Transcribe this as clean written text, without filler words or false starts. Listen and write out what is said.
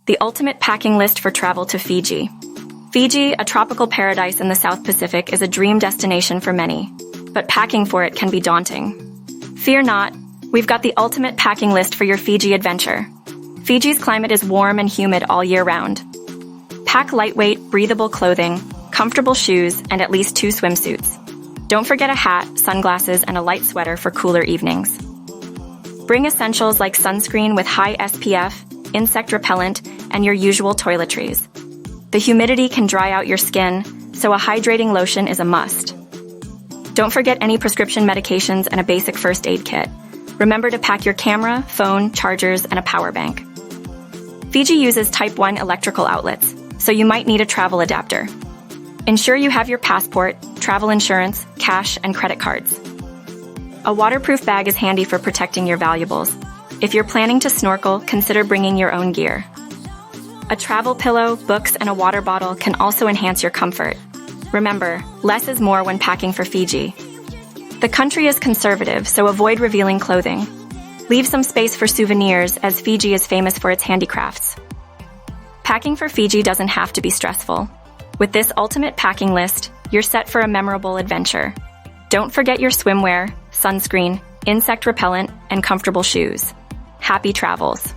The ultimate packing list for travel to Fiji. Fiji, a tropical paradise in the South Pacific, is a dream destination for many, but packing for it can be daunting. Fear not, we've got the ultimate packing list for your Fiji adventure. Fiji's climate is warm and humid all year round. Pack lightweight, breathable clothing, comfortable shoes, and at least 2 swimsuits. Don't forget a hat, sunglasses, and a light sweater for cooler evenings. Bring essentials like sunscreen with high SPF, insect repellent, and your usual toiletries. The humidity can dry out your skin, so a hydrating lotion is a must. Don't forget any prescription medications and a basic first aid kit. Remember to pack your camera, phone, chargers, and a power bank. Fiji uses Type 1 electrical outlets, so you might need a travel adapter. Ensure you have your passport, travel insurance, cash, and credit cards. A waterproof bag is handy for protecting your valuables. If you're planning to snorkel, consider bringing your own gear. A travel pillow, books, and a water bottle can also enhance your comfort. Remember, less is more when packing for Fiji. The country is conservative, so avoid revealing clothing. Leave some space for souvenirs, as Fiji is famous for its handicrafts. Packing for Fiji doesn't have to be stressful. With this ultimate packing list, you're set for a memorable adventure. Don't forget your swimwear, sunscreen, insect repellent, and comfortable shoes. Happy travels!